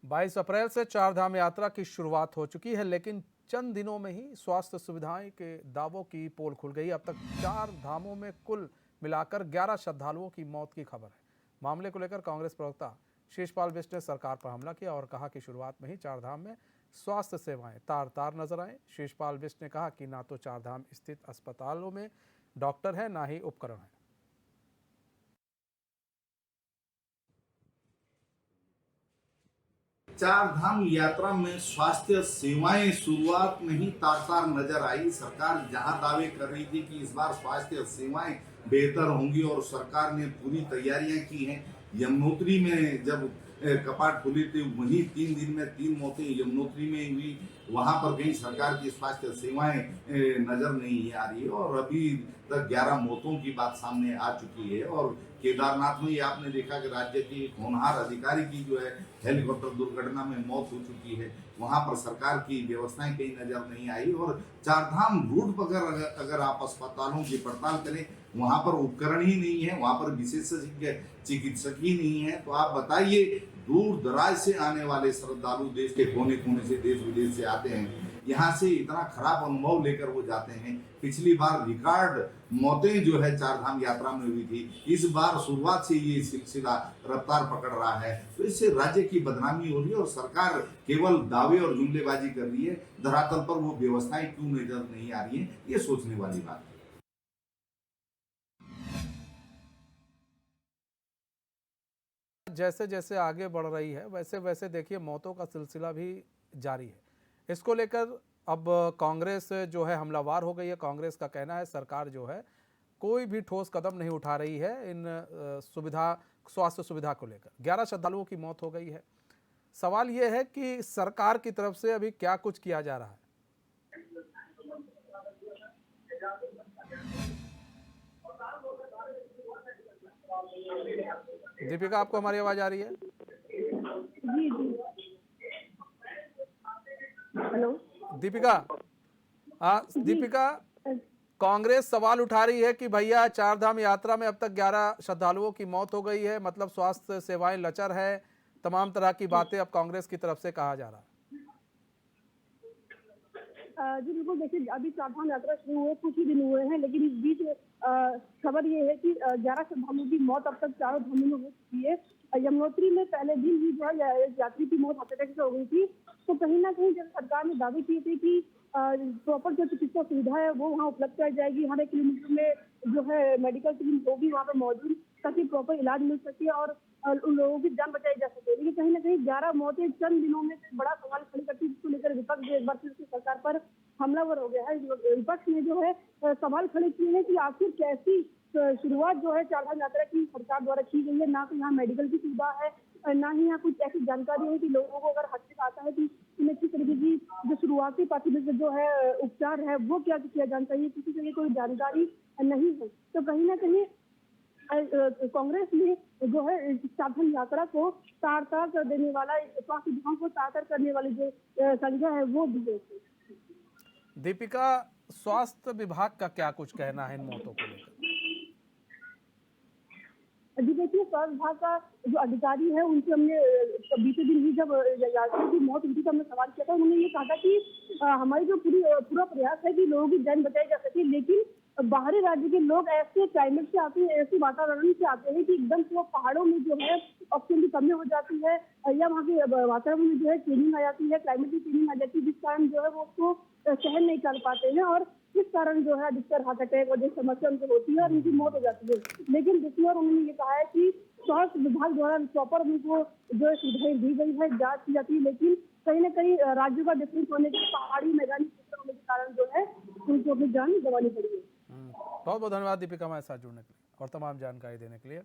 22 अप्रैल से चारधाम यात्रा की शुरुआत हो चुकी है, लेकिन चंद दिनों में ही स्वास्थ्य सुविधाएं के दावों की पोल खुल गई। अब तक 4 धामों में कुल मिलाकर 11 श्रद्धालुओं की मौत की खबर है। मामले को लेकर कांग्रेस प्रवक्ता शिषपाल बिष्ट ने सरकार पर हमला किया और कहा कि शुरुआत में ही चारधाम में स्वास्थ्य सेवाएं तार तार नजर आए। शिषपाल बिष्ट ने कहा कि ना तो चारधाम स्थित अस्पतालों में डॉक्टर है, ना ही उपकरण है। चार धाम यात्रा में स्वास्थ्य सेवाएं शुरुआत में ही तार-तार नजर आई। सरकार जहां दावे कर रही थी कि इस बार स्वास्थ्य सेवाएं बेहतर होंगी और सरकार ने पूरी तैयारियां की हैं। यमुनोत्री में जब कपाट खुली थी वहीं 3 दिन में 3 मौतें यमुनोत्री में हुई। वहां पर कहीं सरकार की स्वास्थ्य सेवाएं नजर नहीं आ रही है और अभी तक 11 मौतों की बात सामने आ चुकी है। और केदारनाथ में आपने देखा कि राज्य की एक होनहार अधिकारी की जो है हेलीकॉप्टर दुर्घटना में मौत हो चुकी है। वहां पर सरकार की व्यवस्थाएं कहीं नजर नहीं आई। और चारधाम रूट पर अगर आप अस्पतालों की पड़ताल करें, वहां पर उपकरण ही नहीं है, वहां पर विशेषज्ञ चिकित्सक ही नहीं है। तो आप बताइए, दूर दराज से आने वाले श्रद्धालु देश के कोने कोने से, देश विदेश से आते हैं, यहाँ से इतना खराब अनुभव लेकर वो जाते हैं। पिछली बार रिकॉर्ड मौतें जो है चारधाम यात्रा में हुई थी, इस बार शुरुआत से ये सिलसिला रफ्तार पकड़ रहा है। तो इससे राज्य की बदनामी हो रही है और सरकार केवल दावे और जुमलेबाजी कर रही है। धरातल पर वो व्यवस्थाएं क्यों नजर नहीं आ रही है, ये सोचने वाली बात है। जैसे जैसे आगे बढ़ रही है वैसे वैसे देखिए मौतों का सिलसिला भी जारी है। इसको लेकर अब कांग्रेस जो है हमलावार हो गई है। कांग्रेस का कहना है सरकार जो है कोई भी ठोस कदम नहीं उठा रही है इन स्वास्थ्य सुविधा को लेकर। 11 श्रद्धालुओं की मौत हो गई है। सवाल यह है कि सरकार की तरफ से अभी क्या कुछ किया जा रहा है। दीपिका, आपको हमारी आवाज आ रही है? जी जी। हेलो दीपिका, कांग्रेस सवाल उठा रही है कि भैया चारधाम यात्रा में अब तक 11 श्रद्धालुओं की मौत हो गई है, मतलब स्वास्थ्य सेवाएं लचर है, तमाम तरह की बातें अब कांग्रेस की तरफ से कहा जा रहा है। जी बिल्कुल, देखिए अभी चारधाम यात्रा शुरू हुए कुछ ही दिन हुए हैं, लेकिन इस बीच खबर ये है कि 11 श्रद्धालुओं की मौत अब तक चारों धामों में हो चुकी है। यमुनोत्री में पहले दिन ही जो है यात्री की मौत हार्ट अटैक से हो गई थी। तो कहीं ना कहीं जब सरकार ने दावे किए थे कि प्रॉपर जो चिकित्सा सुविधा है वो वहाँ उपलब्ध कराई जाएगी, हर एक किलोमीटर में जो है मेडिकल टीम होगी वहाँ पर मौजूद, ताकि प्रॉपर इलाज मिल सके और उन लोगों की जान बचाई जा सके। लेकिन कहीं ना कहीं 11 मौतें चंद दिनों में बड़ा सवाल खड़ी करती है, जिसको लेकर विपक्ष एक बार फिर से सरकार पर हमलावर हो गया है। विपक्ष ने जो है सवाल खड़े किए हैं कि आखिर कैसी शुरुआत जो है चारधाम यात्रा की सरकार द्वारा की गई है। ना तो यहाँ मेडिकल की सुविधा है, ना ही यहाँ कुछ ऐसी जानकारी है कि लोगों को अगर हादसे आता है कि इन्हें किस तरीके की जो शुरुआती प्राथमिक जो है उपचार है वो क्या किया जाना चाहिए, किसी तरह की कोई जानकारी नहीं है। तो कहीं ना कहीं कांग्रेस ने जो है चारधाम यात्रा को तार तार कर देने वाला, स्वास्थ्य विभाग को तार तार करने वाली जो संख्या है वो भी है। दीपिका, स्वास्थ्य विभाग का क्या कुछ कहना है इन मौतों को लेकर? जी देखिए, स्वास्थ्य विभाग का जो अधिकारी है उनसे हमने बीते दिन ही जब यात्री की मौत हुई थी तो हमने सवाल किया था। उन्होंने ये कहा था कि हमारी जो पूरा प्रयास है कि लोगों की जान बचाई जा सके, लेकिन बाहरी राज्य के लोग ऐसे क्लाइमेट से आते हैं, ऐसे वातावरण से आते हैं कि एकदम से वो पहाड़ों में जो है ऑक्सीजन की कमी हो जाती है या वहाँ के वातावरण में जो है चेंजिंग आ जाती है, क्लाइमेट की चेंजिंग आ जाती है, जिस कारण जो है वो उसको सहन नहीं कर पाते हैं और इस कारण जो है अधिकतर हार्ट अटैक और जो समस्या उनको होती है और उनकी मौत हो जाती है। लेकिन दूसरी ओर उन्होंने ये कहा है कि स्वास्थ्य विभाग द्वारा प्रॉपर उनको जो है सुविधाएं दी गई है, जांच की जाती है, लेकिन कहीं ना कहीं राज्यों का डिफरेंस होने के, पहाड़ी मैदानी क्षेत्र होने के कारण जो है उनको अपनी जान गंवानी पड़ी है। बहुत बहुत धन्यवाद दीपिका हमारे साथ जुड़ने के लिए और तमाम जानकारी देने के लिए।